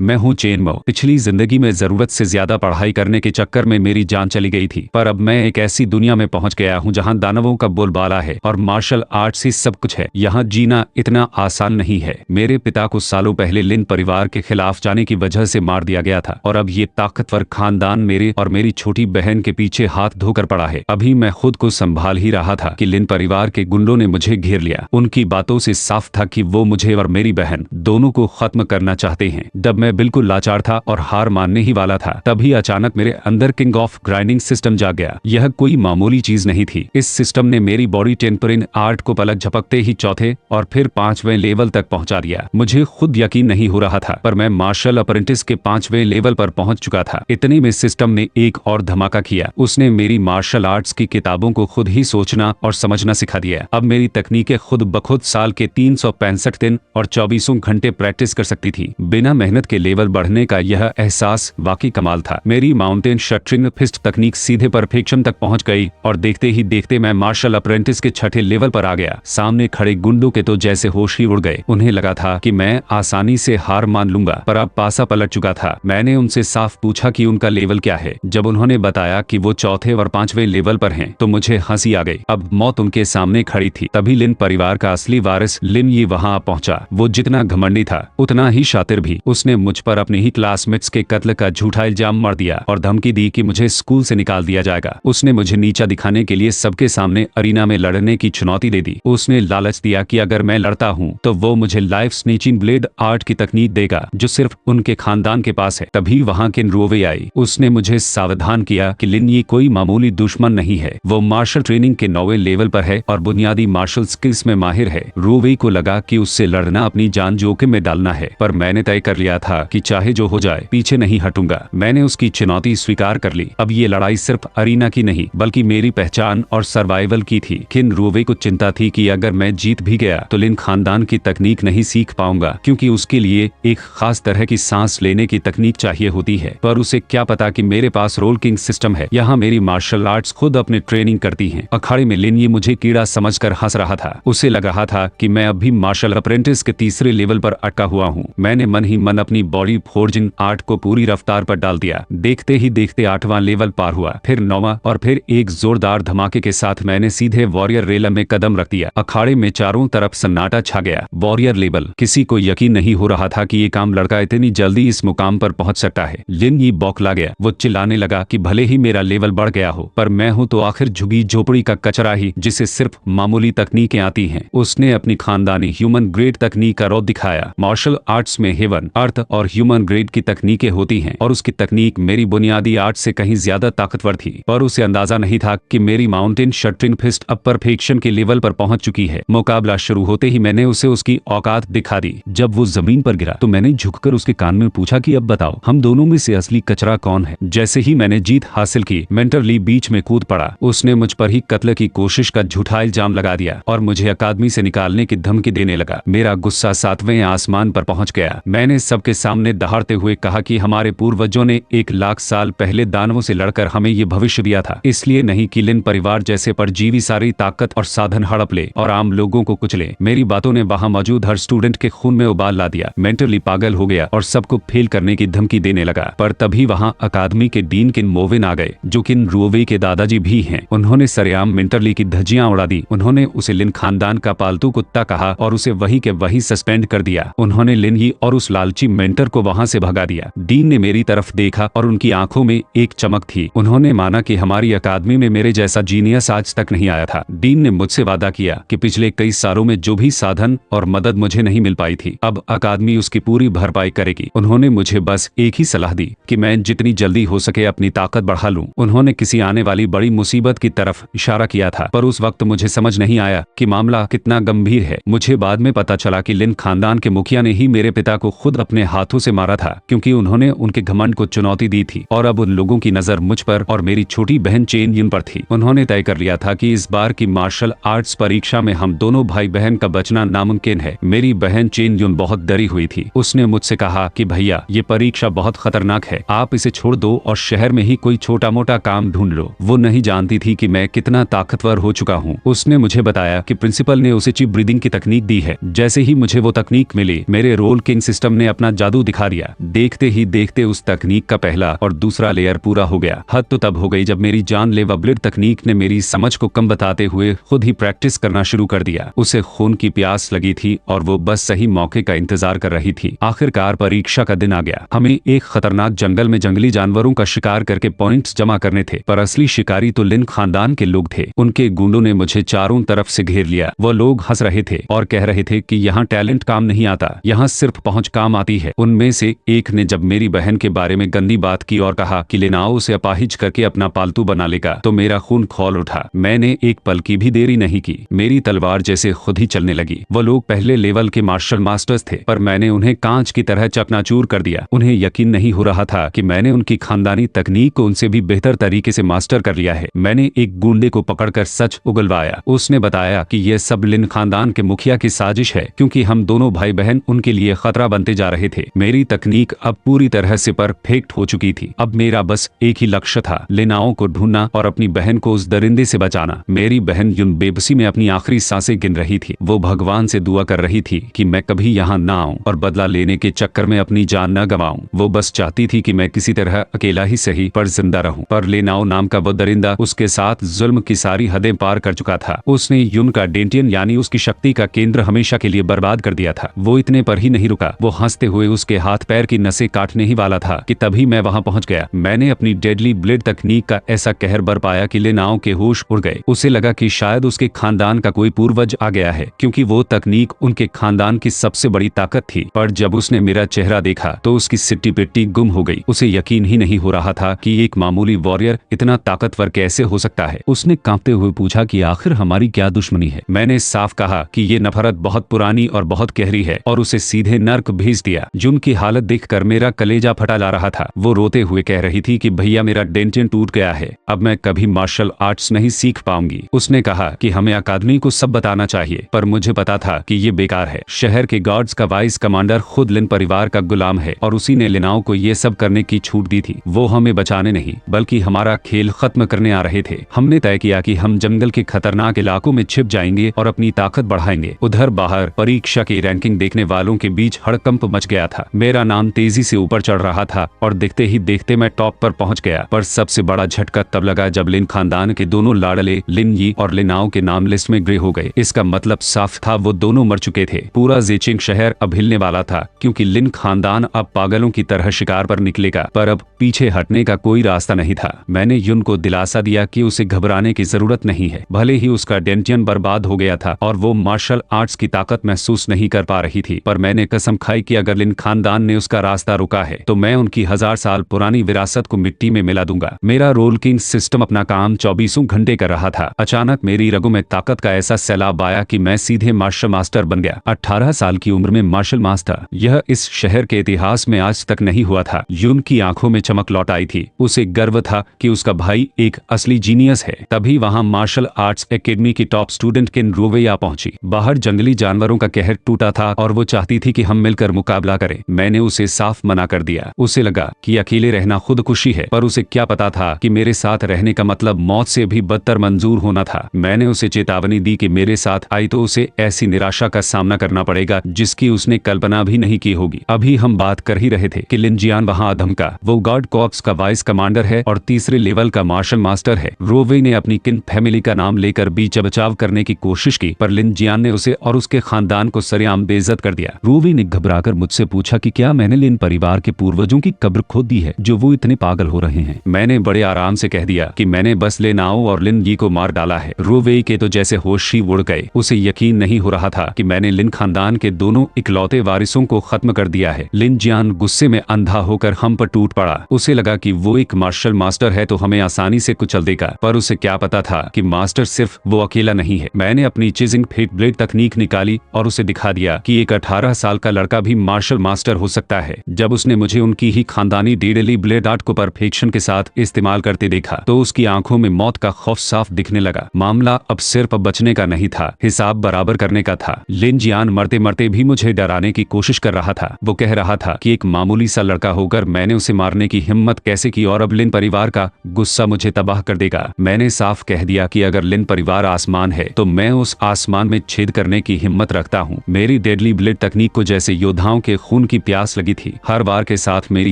मैं हूँ चेन मो। पिछली जिंदगी में जरूरत से ज्यादा पढ़ाई करने के चक्कर में मेरी जान चली गई थी, पर अब मैं एक ऐसी दुनिया में पहुंच गया हूँ जहाँ दानवों का बोलबाला है और मार्शल आर्ट्स ही सब कुछ है। यहाँ जीना इतना आसान नहीं है। मेरे पिता को सालों पहले लिन परिवार के खिलाफ जाने की वजह से मार दिया गया था और अब ये ताकतवर खानदान मेरे और मेरी छोटी बहन के पीछे हाथ धोकर पड़ा है। अभी मैं खुद को संभाल ही रहा था कि लिन परिवार के गुंडों ने मुझे घेर लिया। उनकी बातों से साफ था कि वो मुझे और मेरी बहन दोनों को खत्म करना चाहते हैं। जब मैं बिल्कुल लाचार था और हार मानने ही वाला था, तभी अचानक मेरे अंदर किंग ऑफ ग्राइंडिंग सिस्टम जाग गया। यह कोई मामूली चीज नहीं थी। इस सिस्टम ने मेरी बॉडी टेम्परिन आर्ट को पलक झपकते ही चौथे और फिर 5वें लेवल तक पहुंचा दिया। मुझे खुद यकीन नहीं हो रहा था, पर मैं मार्शल अप्रेंटिस के 5वें लेवल पर पहुंच चुका था। इतने में सिस्टम ने एक और धमाका किया। उसने मेरी मार्शल आर्ट्स की किताबों को खुद ही सोचना और समझना सिखा दिया। अब मेरी तकनीकें खुद बखुद साल के 365 दिन और 24 घंटे प्रैक्टिस कर सकती थी। बिना मेहनत के लेवल बढ़ने का यह एहसास वाकई कमाल था। मेरी माउंटेन शटरिंग फिस्ट तकनीक सीधे परफेक्शन तक पहुंच गई और देखते ही देखते मैं मार्शल अप्रेंटिस के 6ठे लेवल पर आ गया। सामने खड़े गुंडों के तो जैसे होश ही उड़ गए। उन्हें लगा था कि मैं आसानी से हार मान लूंगा, पर अब पासा पलट चुका था। मैंने उनसे साफ पूछा कि उनका लेवल क्या है। जब उन्होंने बताया कि वो 4थे और 5वें लेवल पर हैं, तो मुझे हंसी आ गई। अब मौत उनके सामने खड़ी थी। तभी लिन परिवार का असली वारिस लिन ये वहां पहुंचा। वो जितना घमंडी था उतना ही शातिर भी। उसने मुझ पर अपने ही क्लासमेट्स के कत्ल का झूठा इल्जाम मर दिया और धमकी दी कि मुझे स्कूल से निकाल दिया जाएगा। उसने मुझे नीचा दिखाने के लिए सबके सामने अरीना में लड़ने की चुनौती दे दी। उसने लालच दिया कि अगर मैं लड़ता हूँ तो वो मुझे लाइफ स्नीचिंग ब्लेड आर्ट की तकनीक देगा जो सिर्फ उनके खानदान के पास है। तभी वहाँ किन रोवे आई। उसने मुझे सावधान किया कि लिन ये कोई मामूली दुश्मन नहीं है। वो मार्शल ट्रेनिंग के 9वें लेवल पर है और बुनियादी मार्शल स्किल्स में माहिर है। रोवे को लगा कि उससे लड़ना अपनी जान जोखिम में डालना है, पर मैंने तय कर लिया था कि चाहे जो हो जाए पीछे नहीं हटूंगा। मैंने उसकी चुनौती स्वीकार कर ली। अब ये लड़ाई सिर्फ अरीना की नहीं बल्कि मेरी पहचान और सर्वाइवल की थी। किन रोवे को चिंता थी कि अगर मैं जीत भी गया तो लिन खानदान की तकनीक नहीं सीख पाऊंगा, क्योंकि उसके लिए एक खास तरह की सांस लेने की तकनीक चाहिए होती है। पर उसे क्या पता कि मेरे पास रोल किंग सिस्टम है। यहाँ मेरी मार्शल आर्ट्स खुद अपने ट्रेनिंग करती हैं। अखाड़े में लिन ये मुझे कीड़ा समझकर हंस रहा था। उसे लग रहा था कि मैं अब भी मार्शल अप्रेंटिस के 3रे लेवल पर अटका हुआ हूँ। मैंने मन ही मन अपनी बॉडी फोर्जिंग आर्ट को पूरी रफ्तार पर डाल दिया। देखते ही देखते 8वां लेवल पार हुआ, फिर 9वां और फिर एक जोरदार धमाके के साथ मैंने सीधे वॉरियर रेलम में कदम रख दिया। अखाड़े में चारों तरफ सन्नाटा छा गया। Warrior level. किसी को यकीन नहीं हो रहा था कि ये काम लड़का इतनी जल्दी इस मुकाम पर पहुंच सकता है। लिन ये बौखला गया। वो चिल्लाने लगा कि भले ही मेरा लेवल बढ़ गया हो, पर मैं हूं तो आखिर झुगी झोपड़ी का कचरा ही जिसे सिर्फ मामूली तकनीकें आती हैं। उसने अपनी खानदानी ह्यूमन ग्रेड तकनीक का रौब दिखाया। मार्शल आर्ट्स में हेवन, अर्थ और ह्यूमन ग्रेड की तकनीकें होती हैं और उसकी तकनीक मेरी बुनियादी आर्ट से कहीं ज्यादा ताकतवर थी। पर उसे अंदाजा नहीं था कि मेरी माउंटेन शटरिंग फिस्ट अब परफेक्शन के लेवल पर पहुंच चुकी है। मुकाबला शुरू होते ही मैंने उसे उसकी औकात दिखा दी। जब वो जमीन पर गिरा तो मैंने झुककर उसके कान में पूछा कि अब बताओ, हम दोनों में से असली कचरा कौन है। जैसे ही मैंने जीत हासिल की, मेंटरली बीच में कूद पड़ा। उसने मुझ पर ही कत्ल की कोशिश का झूठा इल्जाम लगा दिया और मुझे अकादमी से निकालने की धमकी देने लगा। मेरा गुस्सा 7वें आसमान पर पहुंच गया। मैंने सबके सामने दहाड़ते हुए कहा कि हमारे पूर्वजों ने 1 लाख साल पहले दानवों से लड़कर हमें ये भविष्य दिया था, इसलिए नहीं कि लिन परिवार जैसे परजीवी सारी ताकत और साधन हड़प ले और आम लोगों को कुचले। मेरी बातों ने वहां मौजूद हर स्टूडेंट के खून में उबाल ला दिया। मेंटली पागल हो गया और सबको फेल करने की धमकी देने लगा। पर तभी वहां अकादमी के डीन किन मोविन आ गए, जो किन रोवे के दादाजी भी हैं। उन्होंने सरेआम मेंटली की धज्जियां उड़ा दी। उन्होंने उसे लिन खानदान का पालतू कुत्ता कहा और उसे वही के वही सस्पेंड कर दिया। उन्होंने लिन ही और उस लालची मेंटर को वहां से भगा दिया। डीन ने मेरी तरफ देखा और उनकी आंखों में एक चमक थी। उन्होंने माना कि हमारी अकादमी में मेरे जैसा जीनियस आज तक नहीं आया था। डीन ने मुझसे वादा किया कि पिछले कई सालों में जो भी साधन और मदद मुझे नहीं मिल पाई थी, अब अकादमी उसकी पूरी भरपाई करेगी। उन्होंने मुझे बस एक ही सलाह दी कि मैं जितनी जल्दी हो सके अपनी ताकत बढ़ा लूं। उन्होंने किसी आने वाली बड़ी मुसीबत की तरफ इशारा किया था, पर उस वक्त मुझे समझ नहीं आया कि मामला कितना गंभीर है। मुझे बाद में पता चला कि लिन खानदान के मुखिया ने ही मेरे पिता को खुद अपने हाथों से मारा था, क्योंकि उन्होंने उनके घमंड को चुनौती दी थी और अब उन लोगों की नजर मुझ पर और मेरी छोटी बहन चेन युन पर थी। उन्होंने तय कर लिया था कि इस बार की मार्शल आर्ट्स परीक्षा में हम दोनों भाई बहन का बचना नामुमकिन है। मेरी बहन चेन युन बहुत डरी हुई थी। उसने मुझसे कहा कि भैया, ये परीक्षा बहुत खतरनाक है, आप इसे छोड़ दो और शहर में ही कोई छोटा मोटा काम ढूंढ लो। वो नहीं जानती थी कि मैं कितना ताकतवर हो चुका हूँ। उसने मुझे बताया कि प्रिंसिपल ने उसे चिप ब्रीदिंग की तकनीक दी है। जैसे ही मुझे वो तकनीक मिली, मेरे रोल किंग सिस्टम ने अपना जादू जादू दिखा दिया। देखते ही देखते उस तकनीक का पहला और दूसरा लेयर पूरा हो गया। हद तो तब हो गई जब मेरी जानलेवा ब्लेड तकनीक ने मेरी समझ को कम बताते हुए खुद ही प्रैक्टिस करना शुरू कर दिया। उसे खून की प्यास लगी थी और वो बस सही मौके का इंतजार कर रही थी। आखिरकार परीक्षा का दिन आ गया। हमें एक खतरनाक जंगल में जंगली जानवरों का शिकार करके पॉइंट्स जमा करने थे, पर असली शिकारी तो लिन खानदान के लोग थे। उनके गुंडों ने मुझे चारों तरफ से घेर लिया। वो लोग हंस रहे थे और कह रहे थे कि यहाँ टैलेंट काम नहीं आता, यहाँ सिर्फ पहुंच काम आती है। उनमें से एक ने जब मेरी बहन के बारे में गंदी बात की और कहा कि लेनाओ उसे अपाहिज करके अपना पालतू बना लेगा, तो मेरा खून खौल उठा। मैंने एक पल की भी देरी नहीं की, मेरी तलवार जैसे खुद ही चलने लगी। वो लोग पहले लेवल के मार्शल मास्टर्स थे, पर मैंने उन्हें कांच की तरह चकनाचूर कर दिया। उन्हें यकीन नहीं हो रहा था कि मैंने उनकी खानदानी तकनीक को उनसे भी बेहतर तरीके से मास्टर कर लिया है। मैंने एक गुंडे को पकड़कर सच उगलवाया। उसने बताया कि यह सब लिन खानदान के मुखिया की साजिश है, क्योंकि हम दोनों भाई बहन उनके लिए खतरा बनते जा रहे थे। मेरी तकनीक अब पूरी तरह से परफेक्ट हो चुकी थी। अब मेरा बस एक ही लक्ष्य था, लेनाओं को ढूंढना और अपनी बहन को उस दरिंदे से बचाना। मेरी बहन यूं बेबसी में अपनी आखिरी सांसें गिन रही थी। वो भगवान से दुआ कर रही थी कि मैं कभी यहाँ ना आऊं और बदला लेने के चक्कर में अपनी जान न गंवाऊं। वो बस चाहती थी कि मैं किसी तरह अकेला ही सही पर जिंदा रहूं। पर लेनाओ नाम का वो दरिंदा उसके साथ जुल्म की सारी हदें पार कर चुका था। उसने यून का डेंटियन यानी उसकी शक्ति का केंद्र हमेशा के लिए बर्बाद कर दिया था। वो इतने पर ही नहीं रुका, वो हंसते हुए उसके हाथ पैर की नसें काटने ही वाला था कि तभी मैं वहां पहुंच गया। मैंने अपनी डेडली ब्लेड तकनीक का ऐसा कहर बरपाया कि लेनाओ के होश उड़ गए। उसे लगा कि शायद उसके खानदान का कोई पूर्वज आ गया है, क्योंकि वो तकनीक उनके खानदान की सबसे बड़ी ताकत थी। पर जब उसने मेरा चेहरा देखा तो उसकी सिट्टी पिट्टी गुम हो गई। उसे यकीन ही नहीं हो रहा था कि एक मामूली वॉरियर इतना ताकतवर कैसे हो सकता है। उसने कांपते हुए पूछा कि आखिर हमारी क्या दुश्मनी है। मैंने साफ कहा कि ये नफरत बहुत पुरानी और बहुत गहरी है और उसे सीधे नर्क भेज दिया। जुन की हालत देखकर मेरा कलेजा फटा ला रहा था। वो रोते हुए कह रही थी कि भैया मेरा डेंटियन टूट गया है, अब मैं कभी मार्शल आर्ट्स नहीं सीख पाऊंगी। उसने कहा कि हमें अकादमी को सब बताना चाहिए, पर मुझे पता था कि ये बेकार है। शहर के गार्ड्स का वाइस कमांडर खुद लिन परिवार का गुलाम है और उसी ने लेनाओ को ये सब करने की छूट दी थी। वो हमें बचाने नहीं बल्कि हमारा खेल खत्म करने आ रहे थे। हमने तय किया कि हम जंगल के खतरनाक इलाकों में छिप जाएंगे और अपनी ताकत बढ़ाएंगे। उधर बाहर परीक्षा की रैंकिंग देखने वालों के बीच हड़कंप मच गया था। मेरा नाम तेजी से ऊपर चढ़ रहा था और देखते ही देखते मैं टॉप पर पहुंच गया। पर सबसे बड़ा झटका तब लगा जब लिन खानदान के दोनों लाडले लिन यी और लेनाओ के नाम लिस्ट में ग्रे हो गए। इसका मतलब साफ था, वो दोनों मर चुके थे। पूरा जेचिंग शहर अब हिलने वाला था, क्योंकि लिन खानदान अब पागलों की तरह शिकार पर निकलेगा। पर अब पीछे हटने का कोई रास्ता नहीं था। मैंने युन को दिलासा दिया कि उसे घबराने की जरूरत नहीं है। भले ही उसका डेंटियन बर्बाद हो गया था और वो मार्शल आर्ट्स की ताकत महसूस नहीं कर पा रही थी, पर मैंने कसम खाई कि अगर लिन खानदान ने उसका रास्ता रुका है तो मैं उनकी 1000 साल पुरानी विरासत को मिट्टी में मिला दूंगा। मेरा रोल किंग सिस्टम अपना काम 24 घंटे कर रहा था। अचानक मेरी रगों में ताकत का ऐसा सैलाब आया कि मैं सीधे मार्शल मास्टर बन गया। 18 साल की उम्र में मार्शल मास्टर, यह इस शहर के इतिहास में आज तक नहीं हुआ था। यून की आंखों में चमक लौट आई थी। उसे गर्व था कि उसका भाई एक असली जीनियस है। तभी वहां मार्शल आर्ट्स एकेडमी की टॉप स्टूडेंट किन रोवे आ पहुंची। बाहर जंगली जानवरों का कहर टूटा था और वो चाहती थी कि हम मिलकर मुकाबला करें। मैंने उसे साफ मना कर दिया। उसे लगा कि अकेले रहना खुदकुशी है, पर उसे क्या पता था कि मेरे साथ रहने का मतलब मौत से भी बदतर मंजूर होना था। मैंने उसे चेतावनी दी कि मेरे साथ आई तो उसे ऐसी निराशा का सामना करना पड़ेगा जिसकी उसने कल्पना भी नहीं की होगी। अभी हम बात कर ही रहे थे कि लिन जियान वहां अधम का, वो गार्ड कॉर्प्स का वाइस कमांडर है और तीसरे लेवल का मार्शल मास्टर है। रोवे ने अपनी किन फैमिली का नाम लेकर बीच बचाव करने की कोशिश की, पर लिन जियान ने उसे और उसके खानदान को सरेआम बेइज्जत कर दिया। रोवे ने घबराकर मुझसे पूछा कि क्या मैंने लिन परिवार के पूर्वजों की कब्र खोद दी है जो वो इतने पागल हो रहे हैं। मैंने बड़े आराम से कह दिया कि मैंने बस लेनाओ और लिन यी को मार डाला है। रोवे के तो जैसे होश ही उड़ गए। उसे यकीन नहीं हो रहा था कि मैंने लिन खानदान के दोनों इकलौते वारिसों को खत्म कर दिया है। लिन जियान गुस्से में अंधा होकर हम पर टूट पड़ा। उसे लगा कि वो एक मार्शल मास्टर है तो हमें आसानी से कुचल देगा, पर उसे क्या पता था कि मास्टर सिर्फ वो अकेला नहीं है। मैंने अपनी चिजिंग फेट ब्लेड तकनीक निकाली और उसे दिखा दिया कि एक 18 साल का लड़का भी मार्शल मास्टर हो सकता है। जब उसने मुझे उनकी ही खानदानी डेडली ब्लेड आर्ट को परफेक्शन के साथ इस्तेमाल करते देखा तो उसकी आंखों में मौत का खौफ साफ दिखने लगा। मामला अब सिर्फ बचने का नहीं था, हिसाब बराबर करने का था। लिन जियान मरते मरते भी मुझे डराने की कोशिश कर रहा था। वो कह रहा था कि एक मामूली सा लड़का होकर मैंने उसे मारने की हिम्मत कैसे की और अब लिन परिवार का गुस्सा मुझे तबाह कर देगा। मैंने साफ कह दिया कि अगर लिन परिवार आसमान है तो मैं उस आसमान में छेद करने की हिम्मत रखता हूँ। मेरी डेडली ब्लेड तकनीक को जैसे योद्धाओं के खून खून की प्यास लगी थी। हर बार के साथ मेरी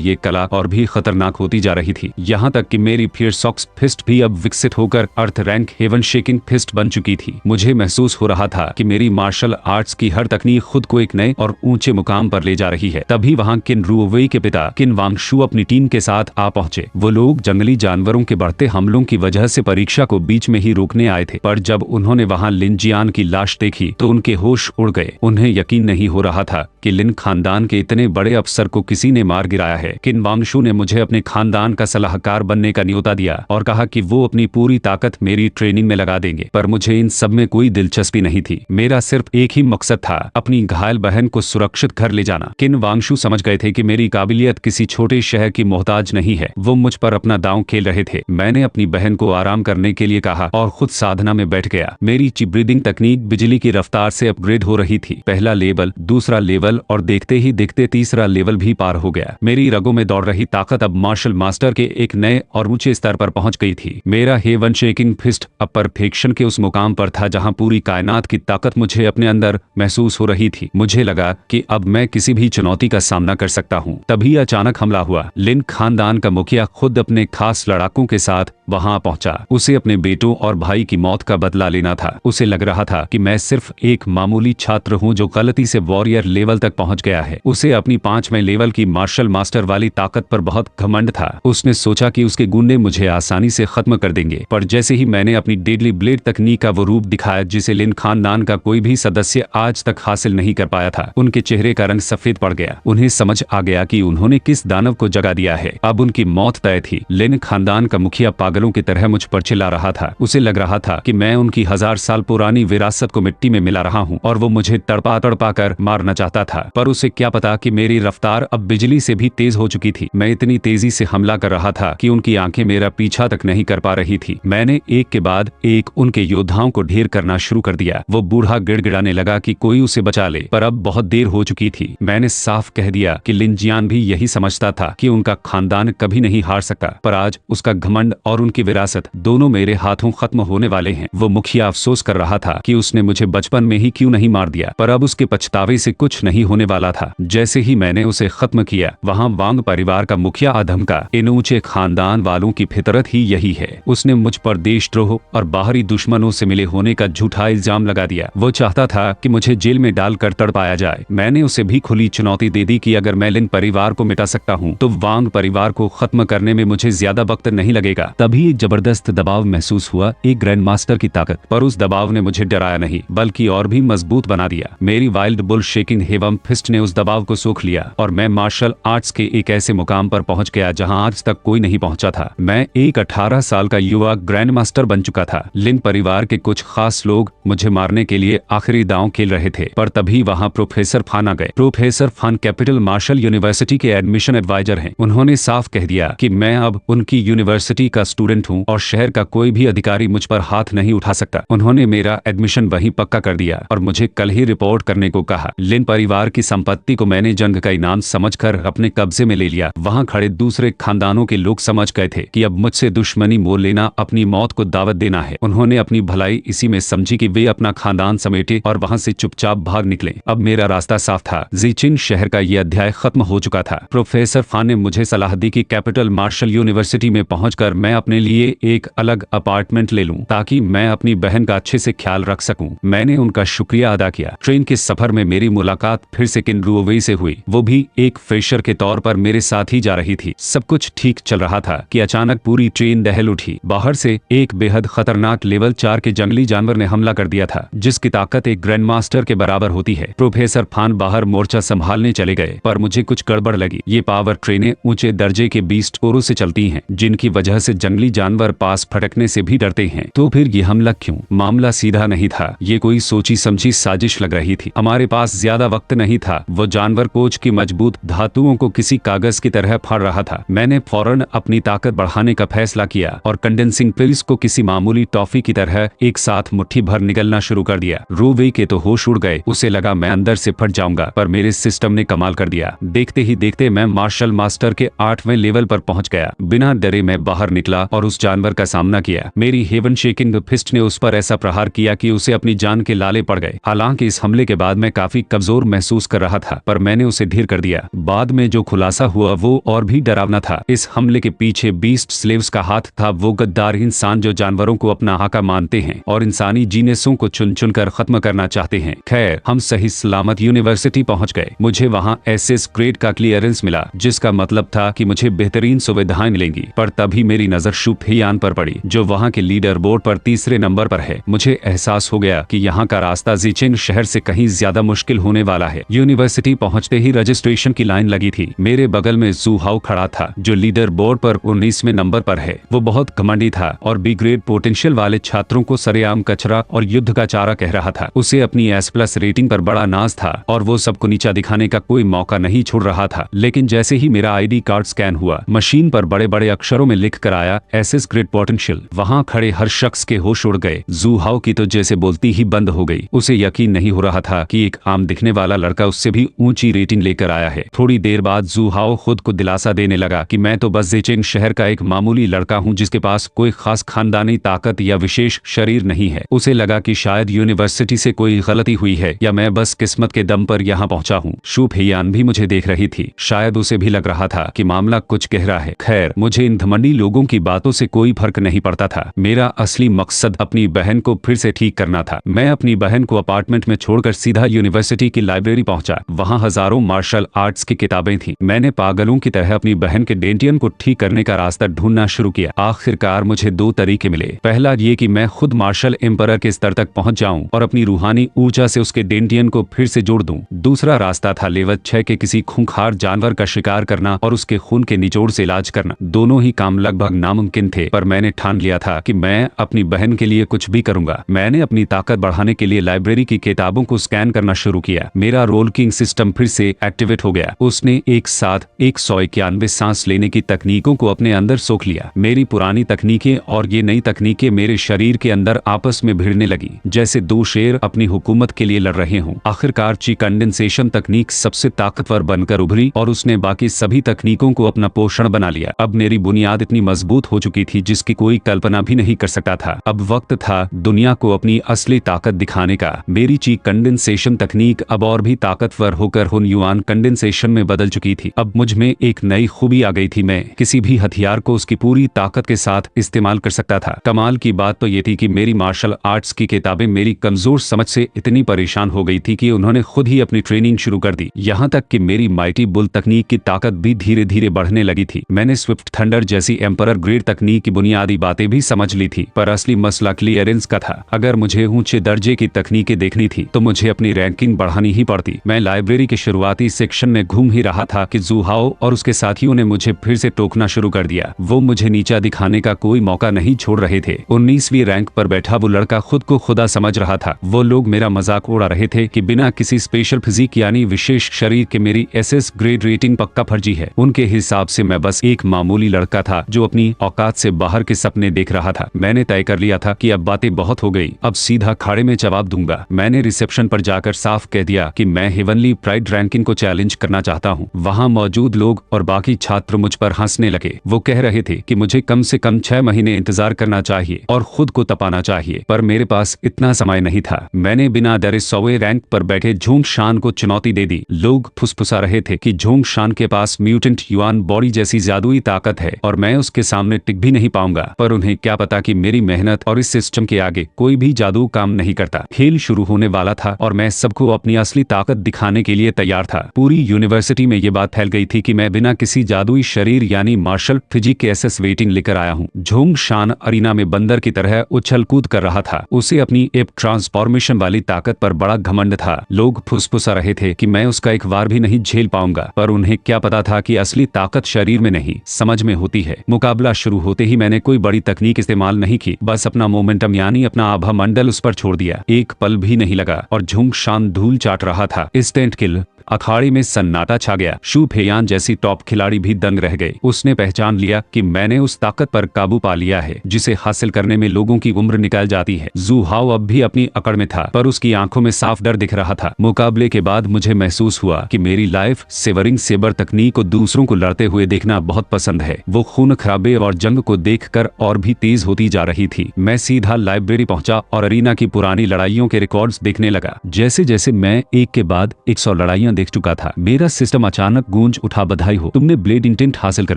ये कला और भी खतरनाक होती जा रही थी, यहाँ तक कि मेरी फियरसॉक्स फिस्ट भी अब विकसित होकर अर्थ रैंक हेवन शेकिंग फिस्ट बन चुकी थी। मुझे महसूस हो रहा था कि मेरी मार्शल आर्ट्स की हर तकनीक खुद को एक नए और ऊंचे मुकाम पर ले जा रही है। तभी वहाँ किन रुओवेई के पिता किन वांगशु अपनी टीम के साथ आ पहुंचे। वो लोग जंगली जानवरों के बढ़ते हमलों की वजह से परीक्षा को बीच में ही रोकने आए थे, पर जब उन्होंने वहाँ लिन जियान की लाश देखी तो उनके होश उड़ गए। उन्हें यकीन नहीं हो रहा था कि लिन खानदान के इतने बड़े अफसर को किसी ने मार गिराया है। किन वांगशु ने मुझे अपने खानदान का सलाहकार बनने का न्योता दिया और कहा कि वो अपनी पूरी ताकत मेरी ट्रेनिंग में लगा देंगे, पर मुझे इन सब में कोई दिलचस्पी नहीं थी। मेरा सिर्फ एक ही मकसद था, अपनी घायल बहन को सुरक्षित घर ले जाना। किन वांगशु समझ गए थे कि मेरी काबिलियत किसी छोटे शहर की मोहताज नहीं है। वो मुझ पर अपना दांव खेल रहे थे। मैंने अपनी बहन को आराम करने के लिए कहा और खुद साधना में बैठ गया। मेरी चिप ब्रीदिंग तकनीक बिजली की रफ्तार से अपग्रेड हो रही थी। पहला लेवल, दूसरा लेवल और देखते ही देखते तीसरा लेवल भी पार हो गया। मेरी रगों में दौड़ रही ताकत अब मार्शल मास्टर के एक नए और ऊंचे स्तर पर पहुंच गई थी। मेरा हेवन शेकिंग फिस्ट अब परफेक्शन के उस मुकाम पर था जहां पूरी कायनात की ताकत मुझे अपने अंदर महसूस हो रही थी। मुझे लगा कि अब मैं किसी भी चुनौती का सामना कर सकता हूं। तभी अचानक हमला हुआ। लिन खानदान का मुखिया खुद अपने खास लड़ाकों के साथ वहां पहुंचा। उसे अपने बेटों और भाई की मौत का बदला लेना था। उसे लग रहा था कि मैं सिर्फ एक मामूली छात्र हूं जो गलती से वॉरियर लेवल तक पहुंच गया है। उसे अपनी 5वें लेवल की मार्शल मास्टर वाली ताकत पर बहुत घमंड था। उसने सोचा कि उसके गुंडे मुझे आसानी से खत्म कर देंगे, पर जैसे ही मैंने अपनी डेडली ब्लेड तकनीक का वो रूप दिखाया जिसे लिन खानदान का कोई भी सदस्य आज तक हासिल नहीं कर पाया था, उनके चेहरे का रंग सफेद पड़ गया। उन्हें समझ आ गया कि उन्होंने किस दानव को जगा दिया है। अब उनकी मौत तय थी। लिन खानदान का मुखिया पागलों की तरह मुझ पर चिल्ला रहा था। उसे लग रहा था कि मैं उनकी 1000 साल पुरानी विरासत को मिट्टी में मिला रहा हूं और वो मुझे तड़पा तड़पा कर मारना चाहता था। पर उसे क्या पता कि मेरी रफ्तार अब बिजली से भी तेज हो चुकी थी। मैं इतनी तेजी से हमला कर रहा था कि उनकी आंखें मेरा पीछा तक नहीं कर पा रही थी। मैंने एक के बाद एक उनके योद्धाओं को ढेर करना शुरू कर दिया। वो बूढ़ा गिड़गिड़ाने लगा कि कोई उसे बचा ले, पर अब बहुत देर हो चुकी थी। मैंने साफ कह दिया कि लिन जियान भी यही समझता था कि उनका खानदान कभी नहीं हार सकता, पर आज उसका घमंड और उनकी विरासत दोनों मेरे हाथों खत्म होने वाले हैं। वो मुखिया अफसोस कर रहा था कि उसने मुझे बचपन में ही क्यों नहीं मार दिया, पर अब उसके पछतावे से कुछ नहीं होने वाला था। जैसे ही मैंने उसे खत्म किया, वहाँ वांग परिवार का मुखिया अधम का इन ऊंचे खानदान वालों की फितरत ही यही है। उसने मुझ पर देशद्रोह और बाहरी दुश्मनों से मिले होने का झूठा इल्जाम लगा दिया। वो चाहता था कि मुझे जेल में डालकर तड़पाया जाए। मैंने उसे भी खुली चुनौती दे दी कि अगर मैं लिन परिवार को मिटा सकता हूँ तो वांग परिवार को खत्म करने में मुझे ज्यादा वक्त नहीं लगेगा। तभी एक जबरदस्त दबाव महसूस हुआ, एक ग्रैंड मास्टर की ताकत। पर उस दबाव ने मुझे डराया नहीं बल्कि और भी मजबूत बना दिया। मेरी wild bull shaking heaven fist ने उस दबाव को सोख लिया और मैं मार्शल आर्ट्स के एक ऐसे मुकाम पर पहुंच गया जहां आज तक कोई नहीं पहुंचा था। मैं एक 18 साल का युवा ग्रैंड मास्टर बन चुका था। लिन परिवार के कुछ खास लोग मुझे मारने के लिए आखिरी दांव खेल रहे थे, पर तभी वहां प्रोफेसर फान आ गए। प्रोफेसर फान कैपिटल मार्शल यूनिवर्सिटी के एडमिशन एडवाइजर हैं। उन्होंने साफ कह दिया कि मैं अब उनकी यूनिवर्सिटी का स्टूडेंट हूं और शहर का कोई भी अधिकारी मुझ पर हाथ नहीं उठा सकता। उन्होंने मेरा एडमिशन वहीं पक्का कर दिया और मुझे कल ही रिपोर्ट करने को कहा। लिन परिवार की संपत्ति को मैंने जंग का इनाम समझकर अपने कब्जे में ले लिया। वहां खड़े दूसरे खानदानों के लोग समझ गए थे कि अब मुझसे दुश्मनी मोल लेना अपनी मौत को दावत देना है। उन्होंने अपनी भलाई इसी में समझी कि वे अपना खानदान समेटे और वहां से चुपचाप भाग निकले। अब मेरा रास्ता साफ था। जीचिन शहर का ये अध्याय खत्म हो चुका था। प्रोफेसर फान ने मुझे सलाह दी कि कैपिटल मार्शल यूनिवर्सिटी में पहुंचकर मैं अपने लिए एक अलग अपार्टमेंट ले लूं ताकि मैं अपनी बहन का अच्छे से ख्याल रख सकूं। मैंने उनका शुक्रिया अदा किया। ट्रेन के सफर में मेरी मुलाकात फिर से किन रुओवेई से हुई। वो भी एक फ्रेशर के तौर पर मेरे साथ ही जा रही थी। सब कुछ ठीक चल रहा था कि अचानक पूरी ट्रेन दहल उठी। बाहर से एक बेहद खतरनाक लेवल 4 के जंगली जानवर ने हमला कर दिया था जिसकी ताकत एक ग्रैंड मास्टर के बराबर होती है। प्रोफेसर फान बाहर मोर्चा संभालने चले गए, पर मुझे कुछ गड़बड़ लगी। ये पावर ट्रेनें ऊंचे दर्जे के बीस्ट कोरों से चलती हैं जिनकी वजह से जंगली जानवर पास फटकने से भी डरते हैं। तो फिर ये हमला क्यों? मामला सीधा नहीं था। ये कोई सोची समझी साजिश लग रही थी। हमारे पास ज्यादा वक्त नहीं था। वो जानवर कोच की मजबूत धातुओं को किसी कागज की तरह फाड़ रहा था। मैंने फौरन अपनी ताकत बढ़ाने का फैसला किया और कंडेंसिंग पिल्स को किसी मामूली टॉफी की तरह एक साथ मुट्ठी भर निगलना शुरू कर दिया। रुओवेई के तो होश उड़ गए। उसे लगा मैं अंदर से फट जाऊंगा, पर मेरे सिस्टम ने कमाल कर दिया। देखते ही देखते मैं मार्शल मास्टर के 8वें लेवल पर पहुंच गया। बिना डरे मैं बाहर निकला और उस जानवर का सामना किया। मेरी हेवन शेकिंग फिस्ट ने उस पर ऐसा प्रहार किया कि उसे अपनी जान के लाले पड़ गए। हालांकि इस हमले के बाद मैं काफी कमजोर महसूस कर रहा था, पर मैंने उसे ढेर कर दिया। बाद में जो खुलासा हुआ वो और भी डरावना था। इस हमले के पीछे बीस्ट स्लेव्स का हाथ था, वो गद्दार इंसान जो जानवरों को अपना आका मानते हैं और इंसानी जीनसों को चुन चुन कर खत्म करना चाहते हैं। खैर, हम सही सलामत यूनिवर्सिटी पहुंच गए। मुझे वहां एसएस ग्रेड का क्लियरेंस मिला, जिसका मतलब था कि मुझे बेहतरीन सुविधाएं मिलेंगी। पर तभी मेरी नजर शुफियान पर पड़ी, जो वहां के लीडर बोर्ड पर तीसरे नंबर पर है। मुझे एहसास हो गया कि यहाँ का रास्ता जिचेन शहर से कहीं ज्यादा मुश्किल होने वाला है। यूनिवर्सिटी पहुंचते ही रजिस्ट्रेशन की लाइन लगी थी। मेरे बगल में जू हाओ खड़ा था, जो लीडर बोर्ड पर 19वें नंबर पर है। वो बहुत घमंडी था और बी ग्रेड पोटेंशियल वाले छात्रों को सरेआम कचरा और युद्ध का चारा कह रहा था। उसे अपनी S+ रेटिंग पर बड़ा नाज था और वो सबको नीचा दिखाने का कोई मौका नहीं छोड़ रहा था। लेकिन जैसे ही मेरा ID कार्ड स्कैन हुआ, मशीन पर बड़े बड़े अक्षरों में लिख कर आया SS ग्रेड पोटेंशियल। वहाँ खड़े हर शख्स के होश उड़ गए। जू हाओ की तो जैसे बोलती ही बंद हो गई। उसे यकीन नहीं हो रहा था कि एक आम दिखने वाला लड़का उससे भी ऊंची रेटिंग लेकर आया है। थोड़ी देर बाद जू हाओ खुद को दिलासा देने लगा कि मैं तो बस जिचेन शहर का एक मामूली लड़का हूं, जिसके पास कोई खास खानदानी ताकत या विशेष शरीर नहीं है। उसे लगा कि शायद यूनिवर्सिटी से कोई गलती हुई है या मैं बस किस्मत के दम पर यहाँ पहुंचा हूँ। शुफियान भी मुझे देख रही थी। शायद उसे भी लग रहा था कि मामला कुछ गहरा है। खैर, मुझे इन घमंडी लोगों की बातों से कोई फर्क नहीं पड़ता था। मेरा असली मकसद अपनी बहन को फिर से ठीक करना था। मैं अपनी बहन को अपार्टमेंट में छोड़कर सीधा यूनिवर्सिटी की लाइब्रेरी पहुंचा। वहां हजारों मार्शल आर्ट्स की किताबें थीं। मैंने पागलों की तरह अपनी बहन के डेंटियन को ठीक करने का रास्ता ढूंढना शुरू किया। आखिरकार मुझे 2 तरीके मिले। पहला ये कि मैं खुद मार्शल एम्परर के स्तर तक पहुंच जाऊं और अपनी रूहानी ऊर्जा से उसके डेंटियन को फिर से जोड़ दूं। दूसरा रास्ता था लेवल 6 के किसी खूंखार जानवर का शिकार करना और उसके खून के निचोड़ से इलाज करना। दोनों ही काम लगभग नामुमकिन थे, पर मैंने ठान लिया था कि मैं अपनी बहन के लिए कुछ भी करूंगा। मैंने अपनी ताकत बढ़ाने के लिए लाइब्रेरी की किताबों को स्कैन करना शुरू किया। मेरा रोल किंग सिस्टम फिर से एक्टिवेट हो गया। उसने एक साथ 191 सांस लेने की तकनीकों को अपने अंदर सोख लिया। मेरी पुरानी तकनीकें और ये नई तकनीकें मेरे शरीर के अंदर आपस में भिड़ने लगी, जैसे 2 शेर अपनी हुकूमत के लिए लड़ रहे हों। आखिरकार ची कंडेंसेशन तकनीक सबसे ताकतवर बनकर उभरी और उसने बाकी सभी तकनीकों को अपना पोषण बना लिया। अब मेरी बुनियाद इतनी मजबूत हो चुकी थी जिसकी कोई कल्पना भी नहीं कर सकता था। अब वक्त था दुनिया को अपनी असली ताकत दिखाने का। मेरी ची कंडेंसेशन तकनीक अब और भी ताकतवर होकर हुन युआन कंडेंसेशन में बदल चुकी थी। अब मुझ में एक नई खूबी आ गई थी। मैं किसी भी हथियार को उसकी पूरी ताकत के साथ इस्तेमाल कर सकता था। कमाल की बात तो ये थी कि मेरी मार्शल आर्ट्स की किताबें मेरी कमजोर समझ से इतनी परेशान हो गई थी कि उन्होंने खुद ही अपनी ट्रेनिंग शुरू कर दी। यहाँ तक कि मेरी माइटी बुल तकनीक की ताकत भी धीरे धीरे बढ़ने लगी थी। मैंने स्विफ्ट थंडर जैसी एम्परर ग्रेड तकनीक की बुनियादी बातें भी समझ ली थी, पर असली मसला क्लियरेंस का था। अगर मुझे ऊंचे दर्जे की तकनीकें देखनी थी तो मुझे अपनी रैंकिंग बढ़ानी ही पड़ती। मैं लाइब्रेरी के शुरुआती सेक्शन में घूम ही रहा था कि जू हाओ और उसके साथियों ने मुझे फिर से टोकना शुरू कर दिया। वो मुझे नीचा दिखाने का कोई मौका नहीं छोड़ रहे थे। 19वीं रैंक पर बैठा वो लड़का खुद को खुदा समझ रहा था। वो लोग मेरा मजाक उड़ा रहे थे कि बिना किसी स्पेशल फिजिक यानी विशेष शरीर के मेरी SS ग्रेड रेटिंग पक्का फर्जी है। उनके हिसाब से मैं बस एक मामूली लड़का था जो अपनी औकात से बाहर के सपने देख रहा था। मैंने तय कर लिया था कि अब बातें बहुत हो गई, अब सीधा खाड़े में जवाब दूंगा। मैंने रिसेप्शन पर जाकर साफ कह दिया कि मैं हेवनली प्राइड रैंकिंग को चैलेंज करना चाहता हूँ। वहाँ मौजूद लोग और बाकी छात्र मुझ पर हंसने लगे। वो कह रहे थे कि मुझे कम से कम 6 महीने इंतजार करना चाहिए और खुद को तपाना चाहिए, पर मेरे पास इतना समय नहीं था। मैंने बिना डरे 100वें रैंक पर बैठे झोंग शान को चुनौती दे दी। लोग फुसफुसा रहे थे कि झोंग शान के पास म्यूटेंट युआन बॉडी जैसी जादुई ताकत है और मैं उसके सामने टिक भी नहीं पाऊंगा, पर उन्हें क्या पता कि मेरी मेहनत और इस सिस्टम के आगे कोई भी जादू काम नहीं करता। खेल शुरू होने वाला था और मैं सबको अपनी असली ताकत दिखाने के लिए तैयार था। पूरी यूनिवर्सिटी में ये बात फैल गई थी कि मैं बिना किसी जादुई शरीर यानी मार्शल फिजिक के SS वेटिंग लेकर आया हूँ। झोंग शान अरीना में बंदर की तरह उछल कूद कर रहा था। उसे अपनी एप ट्रांसफॉर्मेशन वाली ताकत पर बड़ा घमंड था। लोग फुसफुसा रहे थे कि मैं उसका एक वार भी नहीं झेल पाऊंगा, पर उन्हें क्या पता था कि असली ताकत शरीर में नहीं समझ में होती है। मुकाबला शुरू होते ही मैंने कोई बड़ी तकनीक इस्तेमाल नहीं की, बस अपना मोमेंटम यानी अपना आभा मंडल उस पर छोड़ दिया। एक पल भी नहीं लगा और झोंग शान धूल चाट रहा था। इंस्टेंट किल। अखाड़े में सन्नाटा छा गया। शुफियान जैसी टॉप खिलाड़ी भी दंग रह गए। उसने पहचान लिया कि मैंने उस ताकत पर काबू पा लिया है जिसे हासिल करने में लोगों की उम्र निकल जाती है। जू हाओ अब भी अपनी अकड़ में था, पर उसकी आंखों में साफ डर दिख रहा था। मुकाबले के बाद मुझे महसूस हुआ कि मेरी लाइफ सेवरिंग सेबर तकनीक को दूसरों को लड़ते हुए देखना बहुत पसंद है। वो खून खराबे और जंग को देखकर और भी तेज होती जा रही थी। मैं सीधा लाइब्रेरी पहुंचा और अरीना की पुरानी लड़ाइयों के रिकॉर्ड्स देखने लगा। जैसे जैसे मैं एक के बाद 100 लड़ाइयां देख चुका था। मेरा सिस्टम अचानक गूंज उठा, बधाई हो, तुमने ब्लेड इंटेंट हासिल कर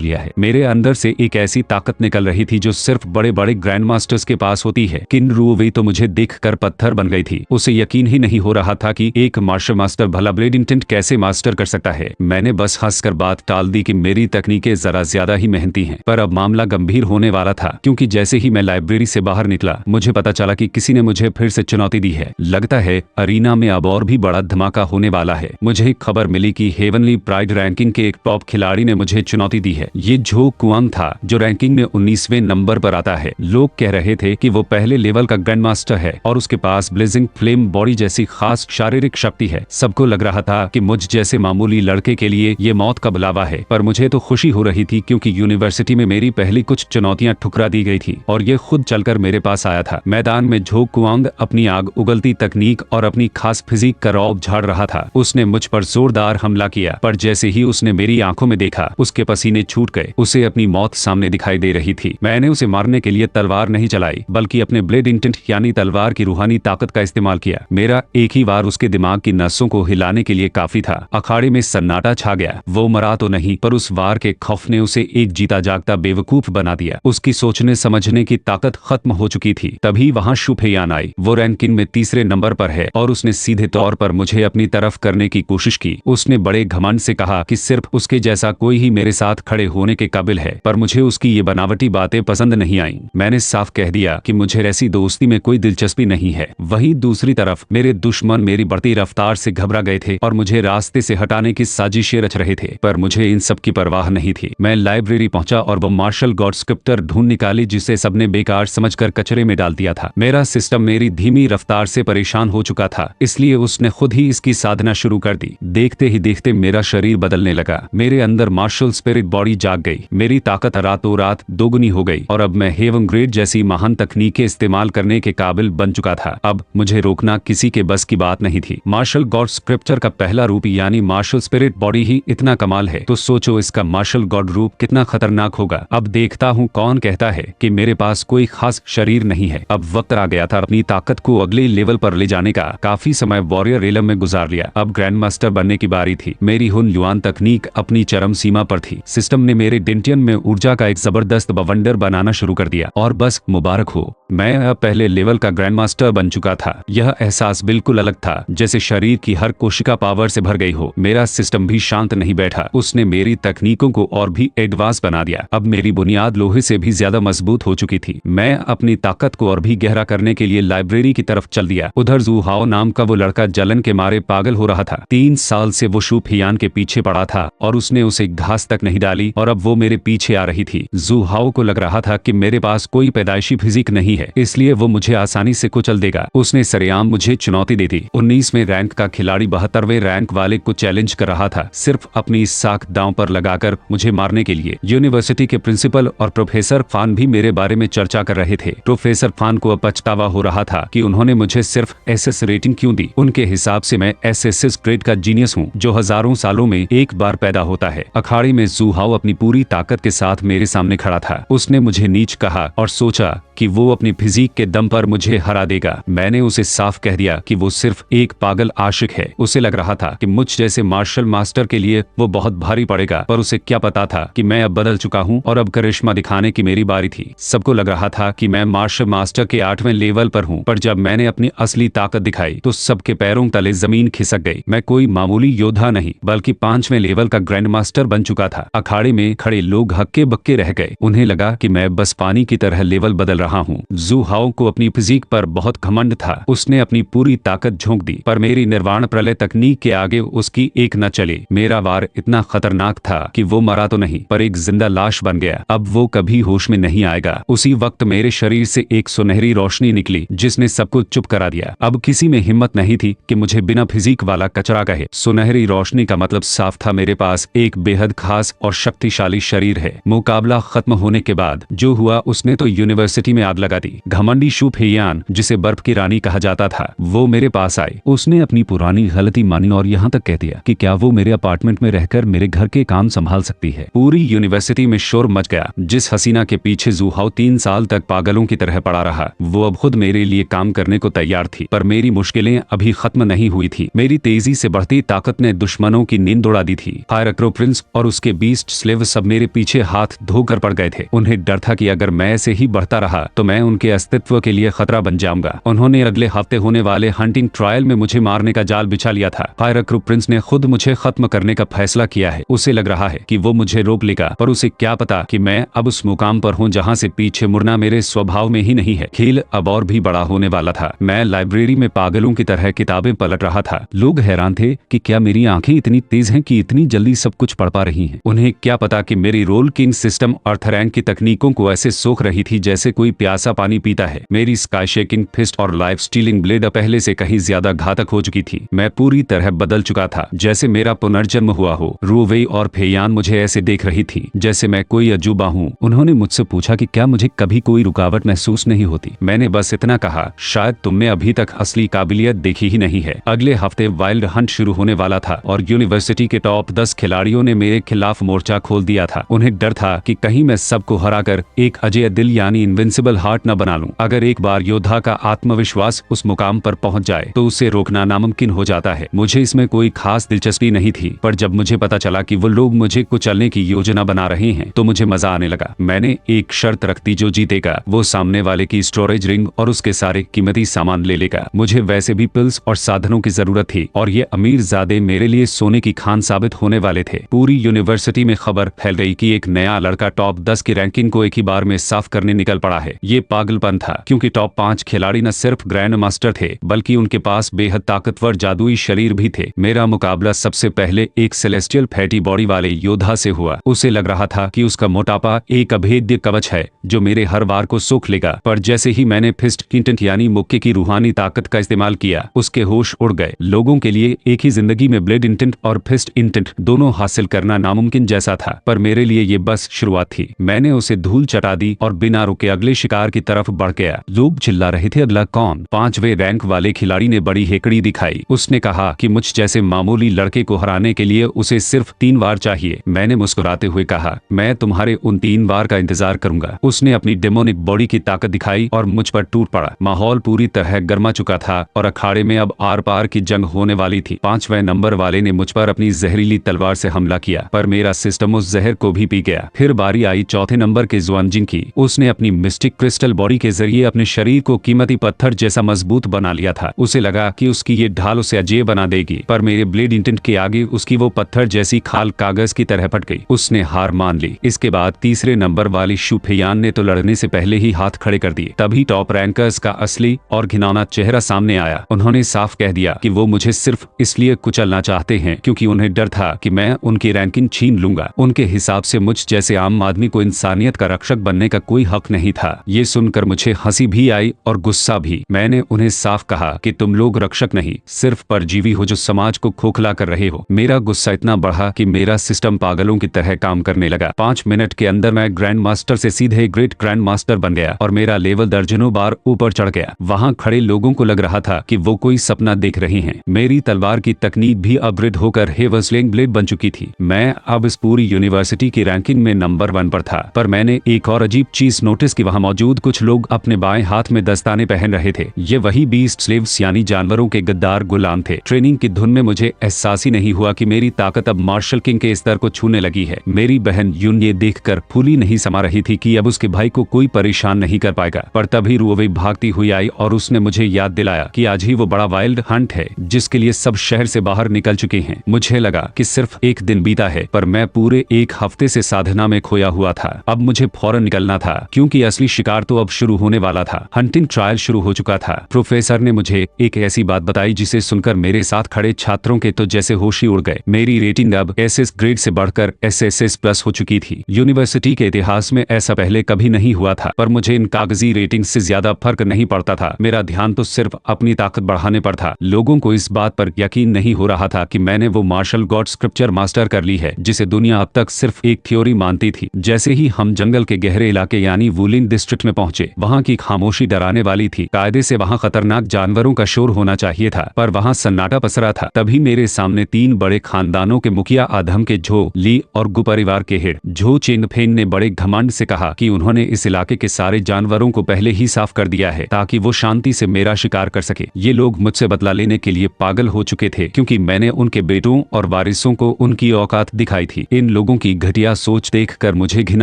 लिया है। मेरे अंदर से एक ऐसी ताकत निकल रही थी जो सिर्फ बड़े बड़े ग्रैंड मास्टर्स के पास होती है। किनरुवे तो मुझे देखकर पत्थर बन गई थी। उसे यकीन ही नहीं हो रहा था कि एक मार्शल मास्टर भला ब्लेड इंटेंट कैसे मास्टर कर सकता है। मैंने बस हंसकर बात टाल दी कि मेरी तकनीकें जरा ज्यादा ही मेहनती हैं। पर अब मामला गंभीर होने वाला था, क्योंकि जैसे ही मैं लाइब्रेरी से बाहर निकला मुझे पता चला कि किसी ने मुझे फिर से चुनौती दी है। लगता है अरीना में अब और भी बड़ा धमाका होने वाला है। मुझे खबर मिली कि हेवनली प्राइड रैंकिंग के एक टॉप खिलाड़ी ने मुझे चुनौती दी है। ये झो कुआंग था, जो रैंकिंग में 19वें नंबर पर आता है। लोग कह रहे थे कि वो पहले लेवल का ग्रैंड मास्टर है और उसके पास ब्लेजिंग फ्लेम बॉडी जैसी खास शारीरिक शक्ति है। सबको लग रहा था कि मुझ जैसे मामूली लड़के के लिए ये मौत का बुलावा है, पर मुझे तो खुशी हो रही थी, क्योंकि यूनिवर्सिटी में मेरी पहली कुछ चुनौतियां ठुकरा दी गई थी और ये खुद चलकर मेरे पास आया था। मैदान में झो कुआंग अपनी आग उगलती तकनीक और अपनी खास फिजिक का रौब झाड़ रहा था। उसने मुझ पर जोरदार हमला किया, पर जैसे ही उसने मेरी आंखों में देखा उसके पसीने छूट गए। उसे अपनी मौत सामने दिखाई दे रही थी। मैंने उसे मारने के लिए तलवार नहीं चलाई, बल्कि अपने ब्लेड इंटेंट यानी तलवार की रूहानी ताकत का इस्तेमाल किया। मेरा एक ही वार उसके दिमाग की नसों को हिलाने के लिए काफी था। अखाड़े में सन्नाटा छा गया। वो मरा तो नहीं, पर उस वार के खौफ ने उसे एक जीता जागता बेवकूफ बना दिया। उसकी सोचने समझने की ताकत खत्म हो चुकी थी। तभी वहाँ शुफेयान आई। वो रैंकिंग में 3रे नंबर पर है और उसने सीधे तौर पर मुझे अपनी तरफ करने की कोशिश की। उसने बड़े घमंड से कहा कि सिर्फ उसके जैसा कोई ही मेरे साथ खड़े होने के काबिल है, पर मुझे उसकी ये बनावटी बातें पसंद नहीं आईं। मैंने साफ कह दिया कि मुझे ऐसी दोस्ती में कोई दिलचस्पी नहीं है। वहीं दूसरी तरफ मेरे दुश्मन मेरी बढ़ती रफ्तार से घबरा गए थे और मुझे रास्ते से हटाने की साजिशें रच रहे थे, पर मुझे इन सब की परवाह नहीं थी। मैं लाइब्रेरी पहुंचा और वो मार्शल गॉड स्क्रिप्टर ढूंढ निकाली जिसे सबने बेकार समझकर कचरे में डाल दिया था। मेरा सिस्टम मेरी धीमी रफ्तार से परेशान हो चुका था, इसलिए उसने खुद ही इसकी साधना शुरू कर दी। देखते ही देखते मेरा शरीर बदलने लगा। मेरे अंदर मार्शल स्पिरिट बॉडी जाग गई। मेरी ताकत रातों रात दोगुनी हो गई और अब मैं हेवन ग्रेड जैसी महान तकनीकें इस्तेमाल करने के काबिल बन चुका था। अब मुझे रोकना किसी के बस की बात नहीं थी। मार्शल गॉड स्क्रिप्चर का पहला रूप यानी मार्शल स्पिरिट बॉडी ही इतना कमाल है, तो सोचो इसका मार्शल गॉड रूप कितना खतरनाक होगा। अब देखता हूँ कौन कहता है कि मेरे पास कोई खास शरीर नहीं है। अब वक्त आ गया था अपनी ताकत को अगले लेवल पर ले जाने का। काफी समय वॉरियर रेलम में गुजार लिया। अब ग्रैंड मास्टर बनने की बारी थी। मेरी हुन युआन तकनीक अपनी चरम सीमा पर थी। सिस्टम ने मेरे डेंटियन में ऊर्जा का एक जबरदस्त बवंडर बनाना शुरू कर दिया और बस मुबारक हो, मैं अब पहले लेवल का ग्रैंड मास्टर बन चुका था। यह एहसास बिल्कुल अलग था, जैसे शरीर की हर कोशिका पावर से भर गई हो। मेरा सिस्टम भी शांत नहीं बैठा। उसने मेरी तकनीकों को और भी एडवांस बना दिया। अब मेरी बुनियाद लोहे से भी ज्यादा मजबूत हो चुकी थी। मैं अपनी ताकत को और भी गहरा करने के लिए लाइब्रेरी की तरफ चल दिया। उधर जू हाओ नाम का वो लड़का जलन के मारे पागल हो रहा था। 3 साल से वो शू फियान के पीछे पड़ा था और उसने उसे घास तक नहीं डाली और अब वो मेरे पीछे आ रही थी। जू हाओ को लग रहा था कि मेरे पास कोई पैदाइशी फिजिक नहीं है, इसलिए वो मुझे आसानी से कुचल देगा। उसने सरेआम मुझे चुनौती दी थी। 19वें रैंक का खिलाड़ी 72वें रैंक वाले को चैलेंज कर रहा था, सिर्फ अपनी साख दांव पर लगाकर मुझे मारने के लिए। यूनिवर्सिटी के प्रिंसिपल और प्रोफेसर फान भी मेरे बारे में चर्चा कर रहे थे। प्रोफेसर फान को अब पछतावा हो रहा था कि उन्होंने मुझे सिर्फ एसएस रेटिंग क्यों दी। उनके हिसाब से मैं एसएस ग्रेड का जीनियस हूँ, जो हजारों सालों में एक बार पैदा होता है। अखाड़े में जू हाओ अपनी पूरी ताकत के साथ मेरे सामने खड़ा था। उसने मुझे नीच कहा और सोचा कि वो अपनी फिजिक के दम पर मुझे हरा देगा। मैंने उसे साफ कह दिया कि वो सिर्फ एक पागल आशिक है। उसे लग रहा था कि मुझ जैसे मार्शल मास्टर के लिए वो बहुत भारी पड़ेगा, पर उसे क्या पता था कि मैं अब बदल चुका हूँ और अब करिश्मा दिखाने की मेरी बारी थी। सबको लग रहा था कि मैं मार्शल मास्टर के 8वें लेवल पर हूँ, पर जब मैंने अपनी असली ताकत दिखाई तो सबके पैरों तले जमीन खिसक गई। मैं कोई मामूली योद्धा नहीं, बल्कि 5वें लेवल का ग्रैंड मास्टर बन चुका था। अखाड़े में खड़े लोग हक्के बक्के रह गए। उन्हें लगा कि मैं बस पानी की तरह लेवल बदल रहा हूँ। जू हाओ को अपनी फिजिक पर बहुत घमंड था। उसने अपनी पूरी ताकत झोंक दी, पर मेरी निर्वाण प्रलय तकनीक के आगे उसकी एक न चली। मेरा वार इतना खतरनाक था कि वो मरा तो नहीं, पर एक जिंदा लाश बन गया। अब वो कभी होश में नहीं आएगा। उसी वक्त मेरे शरीर से एक सुनहरी रोशनी निकली जिसने सबको चुप करा दिया। अब किसी में हिम्मत नहीं थी कि मुझे बिना फिजिक वाला कचरा कहे। सुनहरी रोशनी का मतलब साफ था, मेरे पास एक बेहद खास और शक्तिशाली शरीर है। मुकाबला खत्म होने के बाद जो हुआ उसने तो यूनिवर्सिटी में आग लगा दी। घमंडी शू फेयान, जिसे बर्फ की रानी कहा जाता था, वो मेरे पास आई। उसने अपनी पुरानी गलती मानी और यहाँ तक कह दिया कि क्या वो मेरे अपार्टमेंट में रहकर मेरे घर के काम संभाल सकती है। पूरी यूनिवर्सिटी में शोर मच गया। जिस हसीना के पीछे जूहाओ 3 साल तक पागलों की तरह पड़ा रहा, वो अब खुद मेरे लिए काम करने को तैयार थी। पर मेरी मुश्किलें अभी खत्म नहीं हुई थी। मेरी तेजी से बढ़ती ताकत ने दुश्मनों की नींद उड़ा दी थी। फायरक्रो प्रिंस और उसके बीस्ट स्लेव सब मेरे पीछे हाथ धोकर पड़ गए थे। उन्हें डर था कि अगर मैं ऐसे ही बढ़ता रहा तो मैं उनके अस्तित्व के लिए खतरा बन जाऊंगा। उन्होंने अगले हफ्ते होने वाले हंटिंग ट्रायल में मुझे मारने का जाल बिछा लिया था। फायरक्रो प्रिंस ने खुद मुझे खत्म करने का फैसला किया है। उसे लग रहा है कि वो मुझे रोक लेगा, पर उसे क्या पता कि मैं अब उस मुकाम पर हूँ जहाँ से पीछे मुड़ना मेरे स्वभाव में ही नहीं है। खेल अब और भी बड़ा होने वाला था। मैं लाइब्रेरी में पागलों की तरह किताबें पलट रहा था। लोग हैरान थे कि क्या मेरी आंखें इतनी तेज हैं कि इतनी जल्दी सब कुछ पढ़ पा रही हैं। उन्हें क्या पता कि मेरी रोल किंग सिस्टम और थरैंक की तकनीकों को ऐसे सोख रही थी जैसे कोई प्यासा पानी पीता है। मेरी स्काई शेकिंग फिस्ट और लाइफ स्टीलिंग ब्लेड पहले से कहीं ज्यादा घातक हो चुकी थी। मैं पूरी तरह बदल चुका था, जैसे मेरा पुनर्जन्म हुआ हो। रूवेई और फेयान मुझे ऐसे देख रही थी जैसे मैं कोई अजूबा हूँ। उन्होंने मुझसे पूछा कि क्या मुझे कभी कोई रुकावट महसूस नहीं होती। मैंने बस इतना कहा, शायद तुमने अभी तक असली काबिलियत देखी ही नहीं है। अगले हफ्ते वाइल्ड हंट शुरू होने वाला था और यूनिवर्सिटी के टॉप 10 खिलाड़ियों ने मेरे खिलाफ मोर्चा खोल दिया था। उन्हें डर था कि कहीं मैं सबको हराकर एक अजय दिल यानी इनविंसिबल हार्ट न बना लूं। अगर एक बार योद्धा का आत्मविश्वास उस मुकाम पर पहुंच जाए तो उसे रोकना नामुमकिन हो जाता है। मुझे इसमें कोई खास दिलचस्पी नहीं थी, पर जब मुझे पता चला कि वो लोग मुझे कुचलने की योजना बना रहे हैं तो मुझे मजा आने लगा। मैंने एक शर्त रख दी, जो जीतेगा वो सामने वाले की स्टोरेज रिंग और उसके सारे कीमती सामान ले लेगा। मुझे वैसे भी पिल्स और साधनों की जरूरत थी और ये अमीरजादे मेरे लिए सोने की खान साबित होने वाले थे। पूरी यूनिवर्सिटी में खबर फैल गई कि एक नया लड़का टॉप 10 की रैंकिंग को एक ही बार में साफ करने निकल पड़ा है। ये पागलपन था, क्योंकि टॉप 5 खिलाड़ी न सिर्फ ग्रैंड मास्टर थे बल्कि उनके पास बेहद ताकतवर जादुई शरीर भी थे। मेरा मुकाबला सबसे पहले एक सेलेस्टियल फैटी बॉडी वाले योद्धा से हुआ। उसे लग रहा था कि उसका मोटापा एक अभेद्य कवच है जो मेरे हर वार को सोख लेगा, पर जैसे ही मैंने फिस्ट इंटेंट यानी मुक्के की रूहानी ताकत का इस्तेमाल किया, उसके होश उड़ गए। लोगों के लिए एक ही जिंदगी में ब्लेड इंटेंट और फिस्ट इंटेंट दोनों हासिल करना नामुमकिन जैसा था, पर मेरे लिए ये बस शुरुआत थी। मैंने उसे धूल चटा दी और बिना रुके अगले शिकार की तरफ बढ़ गया। लोग चिल्ला रहे थे, अगला कौन? 5वें रैंक वाले खिलाड़ी ने बड़ी हेकड़ी दिखाई। उसने कहा कि मुझ जैसे मामूली लड़के को हराने के लिए उसे सिर्फ 3 बार चाहिए। मैंने मुस्कुराते हुए कहा, मैं तुम्हारे उन 3 बार का इंतजार करूंगा। उसने अपनी डेमोनिक बॉडी की ताकत दिखाई और मुझ पर टूट पड़ा। माहौल पूरी तरह गर्मा चुका था और अखाड़े में अब आर पार की जंग होने वाली थी। 5वें नंबर वाले ने मुझ पर अपनी जहरीली तलवार से हमला किया, पर मेरा सिस्टम उस जहर को भी पी गया। फिर बारी आई 4थे नंबर के जुआनजिंग की। उसने अपनी मिस्टिक क्रिस्टल बॉडी के जरिए अपने शरीर को कीमती पत्थर जैसा मजबूत बना लिया था। उसे लगा कि उसकी ये ढाल उसे अजेय बना देगी, पर मेरे ब्लेड इंटेंट के आगे उसकी वो पत्थर जैसी खाल कागज की तरह फट गई। उसने हार मान ली। इसके बाद 3रे नंबर वाली शूफेयान ने तो लड़ने से पहले ही हाथ खड़े कर दिए। तभी टॉप रैंकर्स का असली और घिनौना चेहरा सामने आया। उन्होंने साफ कह दिया कि वो मुझे सिर्फ इसलिए कुचलना चाहते हैं क्योंकि उन्हें डर था कि मैं उनकी रैंकिंग छीन लूंगा। उनके हिसाब से मुझ जैसे आम आदमी को इंसानियत का रक्षक बनने का कोई हक नहीं था। ये सुनकर मुझे हंसी भी आई और गुस्सा भी। मैंने उन्हें साफ कहा कि तुम लोग रक्षक नहीं, सिर्फ परजीवी हो जो समाज को खोखला कर रहे हो। मेरा गुस्सा इतना बढ़ा कि मेरा सिस्टम पागलों की तरह काम करने लगा। 5 मिनट के अंदर मैं ग्रैंड मास्टर से सीधे ग्रेट ग्रैंड मास्टर बन गया और मेरा लेवल दर्जनों बार ऊपर चढ़ गया। वहाँ खड़े लोगों को लग रहा था कि वो कोई सपना देख रहे हैं। मेरी तलवार की तकनीक भी अपग्रेड होकर हेवरस्लिंग ब्लेड बन चुकी थी। मैं अब इस पूरी यूनिवर्सिटी की रैंकिंग में नंबर 1 पर था। पर मैंने एक और अजीब चीज नोटिस की, वहाँ मौजूद कुछ लोग अपने बाएं हाथ में दस्ताने पहन रहे थे। ये वही बीस्ट स्लेव्स यानी जानवरों के गद्दार गुलाम थे। ट्रेनिंग की धुन में मुझे एहसास ही नहीं हुआ कि मेरी ताकत अब मार्शल किंग के स्तर को छूने लगी है। मेरी बहन यून ये देखकर फूली नहीं समा रही थी कि अब उसके भाई को कोई परेशान नहीं कर पाएगा। पर तभी रूवे भागती हुई आई और उसने मुझे याद दिलाया कि आज ही वो बड़ा वाइल्ड हंट है जिसके लिए सब शहर से बाहर निकल चुके हैं। मुझे लगा कि सिर्फ एक दिन बीता है, पर मैं पूरे 1 हफ्ते से साधना में खोया हुआ था। अब मुझे फौरन निकलना था क्योंकि असली शिकार तो अब शुरू होने वाला था। हंटिंग ट्रायल शुरू हो चुका था। प्रोफेसर ने मुझे एक ऐसी बात बताई जिसे सुनकर मेरे साथ खड़े छात्रों के तो जैसे होश ही उड़ गए। मेरी रेटिंग अब SS ग्रेड से बढ़कर SSS+ हो चुकी थी। यूनिवर्सिटी के इतिहास में ऐसा पहले कभी नहीं हुआ था, पर मुझे इन कागजी रेटिंग से ज्यादा फर्क नहीं पड़ता था। मेरा ध्यान तो सिर्फ अपनी ताकत बढ़ाने पर था। लोगों को इस बात पर यकीन नहीं हो रहा था कि मैंने वो मार्शल गॉड स्क्रिप्चर मास्टर कर ली है जिसे दुनिया अब तक सिर्फ एक थ्योरी मानती थी। जैसे ही हम जंगल के गहरे इलाके यानी वुलिंग डिस्ट्रिक्ट डिस्ट्रिक्ट में पहुंचे। वहाँ की खामोशी डराने वाली थी। कायदे से वहाँ खतरनाक जानवरों का शोर होना चाहिए था, पर वहाँ सन्नाटा पसरा था। तभी मेरे सामने 3 बड़े खानदानों के मुखिया आधम के झो, ली और गु परिवार के हेड झो चेंगफेन ने बड़े घमंड से कहा कि उन्होंने इस इलाके के सारे जानवरों को पहले ही साफ कर दिया है ताकि वो शांति से मेरा शिकार कर सके। ये लोग मुझसे बदला लेने के लिए पागल हो चुके थे, क्योंकि मैंने उनके बेटों और वारिसों को उनकी औकात दिखाई थी। इन लोगों की घटिया सोच देखकर मुझे घिन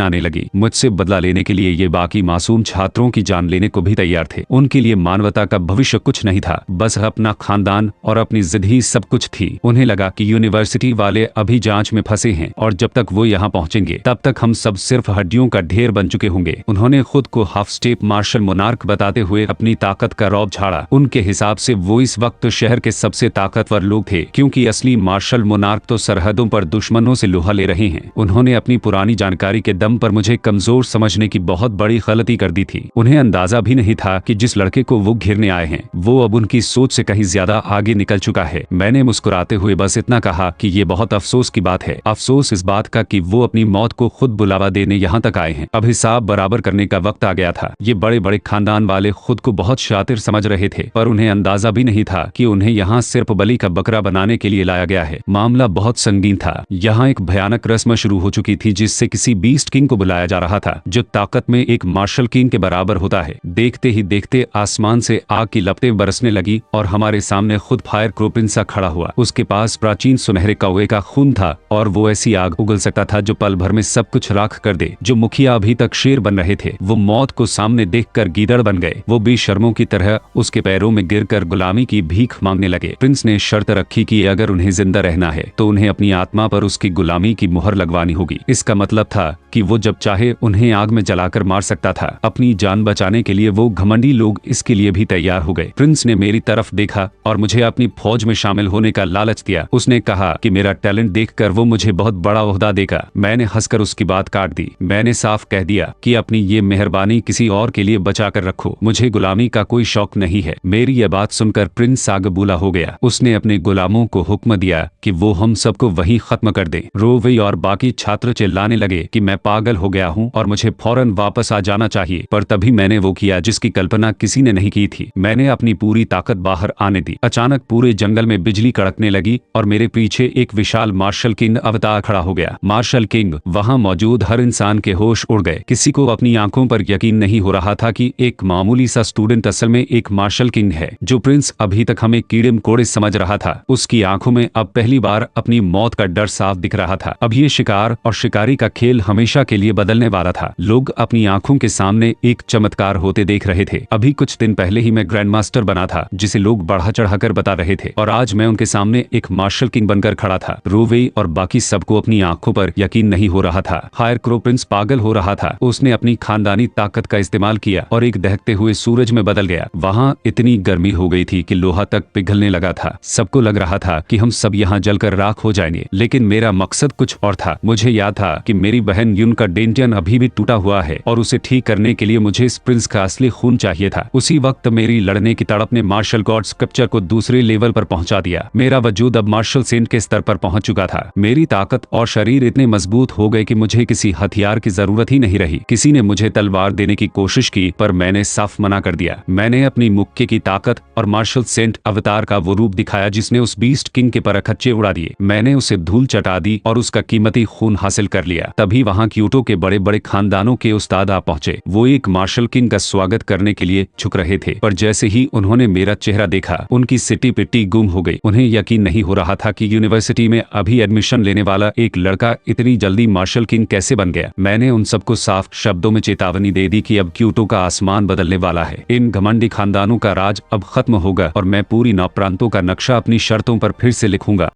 आने लगी। मुझसे बदला लेने के लिए ये बाकी मासूम छात्रों की जान लेने को भी तैयार थे। उनके लिए मानवता का भविष्य कुछ नहीं था, बस अपना खानदान और अपनी जिद ही सब कुछ थी। उन्हें लगा कि यूनिवर्सिटी वाले अभी जांच में फंसे हैं और जब तक वो यहाँ पहुंचेंगे तब तक हम सब सिर्फ हड्डियों का ढेर बन चुके होंगे। उन्होंने खुद को हाफ स्टेप मार्शल मोनार्क बताते हुए अपनी ताकत का रौब झाड़ा। उनके हिसाब से वो इस वक्त शहर के सबसे ताकतवर लोग थे, क्योंकि असली मार्शल मोनार्क तो सरहदों पर दुश्मनों से लोहा ले रहे हैं। उन्होंने अपनी पुरानी जानकारी के दम पर मुझे कमजोर समझने की बहुत बड़ी गलती कर दी थी। उन्हें अंदाजा भी नहीं था कि जिस लड़के को वो घेरने आए हैं वो अब उनकी सोच से कहीं ज्यादा आगे निकल चुका है। मैंने मुस्कुराते हुए बस इतना कहा कि ये बहुत अफसोस की बात है। अफसोस इस बात का कि वो अपनी मौत को खुद बुलावा देने यहाँ तक आए हैं। अब हिसाब बराबर करने का वक्त आ गया था। ये बड़े बड़े खानदान वाले खुद को बहुत शातिर समझ रहे थे, पर उन्हें अंदाजा भी नहीं था कि उन्हें यहाँ सिर्फ बलि का बकरा बनाने के लिए लाया गया है। मामला बहुत संगीन था। यहाँ एक भयानक रस्म शुरू हो चुकी थी जिससे किसी बीस्ट किंग को बुलाया जा रहा था, जो ताकत में एक मार्शल किंग के बराबर होता है। देखते ही देखते आसमान से आग की लपटें बरसने लगी और हमारे सामने खुद फायर क्रोपिन सा खड़ा हुआ। उसके पास प्राचीन सुनहरे कौवे का खून था और वो ऐसी आग उगल सकता था जो पल भर में सब कुछ राख कर दे। जो मुखिया अभी तक शेर बन रहे थे वो मौत को सामने देखकर गीदड़ बन गए। वो बेशर्मों की तरह उसके पैरों में गिरकर गुलामी की भीख मांगने लगे। प्रिंस ने शर्त रखी कि अगर उन्हें जिंदा रहना है तो उन्हें अपनी आत्मा पर उसकी गुलामी की मुहर लगवानी होगी। इसका मतलब था कि वो जब चाहे उन्हें आग में जलाकर मार सकता था। अपनी जान बचाने के लिए वो घमंडी लोग इसके लिए भी तैयार हो गए। प्रिंस ने मेरी तरफ देखा और मुझे अपनी फौज में शामिल होने का लालच दिया। उसने कहा कि मेरा टैलेंट देखकर वो मुझे बहुत बड़ा ओहदा देगा। मैंने हंसकर उसकी बात काट दी। मैंने साफ कह दिया कि अपनी ये मेहरबानी किसी और के लिए बचा कर रखो, मुझे गुलामी का कोई शौक नहीं है। मेरी यह बात सुनकर प्रिंस आगबूला हो गया। उसने अपने गुलामों को हुक्म दिया कि वो हम सबको वहीं खत्म कर दें। रोवे और बाकी छात्र चिल्लाने लगे कि मैं पागल हो गया हूँ और मुझे फौरन वापस आ जाना चाहिए, पर तभी मैंने वो किया जिसकी कल्पना किसी ने नहीं की थी। मैंने अपनी पूरी ताकत बाहर आने दी। अचानक पूरे जंगल में बिजली कड़कने लगी और मेरे पीछे एक विशाल मार्शल किंग अवतार खड़ा हो गया। मार्शल किंग, वहाँ मौजूद हर इंसान के होश उड़ गए। किसी को अपनी आंखों पर यकीन नहीं हो रहा था कि एक मामूली सा स्टूडेंट असल में एक मार्शल किंग है। जो प्रिंस अभी तक हमें कीड़े मकोड़े समझ रहा था, उसकी आंखों में अब पहली बार अपनी मौत का डर साफ दिख रहा था। अब ये शिकार और शिकारी का खेल हमेशा के लिए बदलने वाला था। लोग अपनी आंखों के सामने एक चमत्कार होते देख रहे थे। अभी कुछ दिन पहले ही मैं ग्रैंड मास्टर बना था, जिसे लोग बढ़ा चढ़ाकर बता रहे थे, और आज मैं उनके सामने एक मार्शल किंग बनकर खड़ा था। रोवे और बाकी सबको अपनी आंखों पर यकीन नहीं हो रहा था। फायर क्रो प्रिंस पागल हो रहा था। उसने अपनी खानदानी ताकत का इस्तेमाल किया और एक दहकते हुए सूरज में बदल गया। वहाँ इतनी गर्मी हो गई थी कि लोहा तक पिघलने लगा था। सबको लग रहा था कि हम सब यहाँ जलकर राख हो जाएंगे, लेकिन मेरा मकसद कुछ और था। मुझे याद था कि मेरी बहन यून का डेंटियन अभी भी टूटा हुआ है और उसे ठीक करने के लिए मुझे इस प्रिंस का असली खून चाहिए था। उसी वक्त मेरी लड़ने की तड़प ने मार्शल गॉड स्कल्पचर को दूसरे लेवल पर पहुंचा दिया। मेरा वजूद अब मार्शल सेंट के स्तर पर पहुंच चुका था। मेरी ताकत और शरीर इतने मजबूत हो गए कि मुझे किसी हथियार की जरूरत ही नहीं रही। किसी ने मुझे तलवार देने की कोशिश की, पर मैंने साफ मना कर दिया। मैंने अपनी मुक्के की ताकत और मार्शल सेंट अवतार का वो रूप दिखाया जिसने उस बीस्ट किंग के परखच्चे उड़ा दिए। मैंने उसे धूल चटा दी और उसका कीमती खून हासिल कर लिया। तभी वहाँ क्यूटो के बड़े बड़े खानदानों के उस्ताद आ पहुंचे। वो एक मार्शल किंग का स्वागत करने के लिए झुक रहे थे, पर जैसे ही उन्होंने मेरा चेहरा देखा उनकी सिटी पिट्टी गुम हो गई। उन्हें यकीन नहीं हो रहा था कि यूनिवर्सिटी में अभी एडमिशन लेने वाला एक लड़का इतनी जल्दी मार्शल किंग कैसे बन गया। मैंने उन सबको साफ शब्दों में चेतावनी दे दी कि अब क्यूटो का आसमान बदलने वाला है। इन घमंडी खानदानों का राज अब खत्म होगा और मैं पूरी नौ प्रांतों का नक्शा अपनी शर्तों पर फिर से लिखूंगा।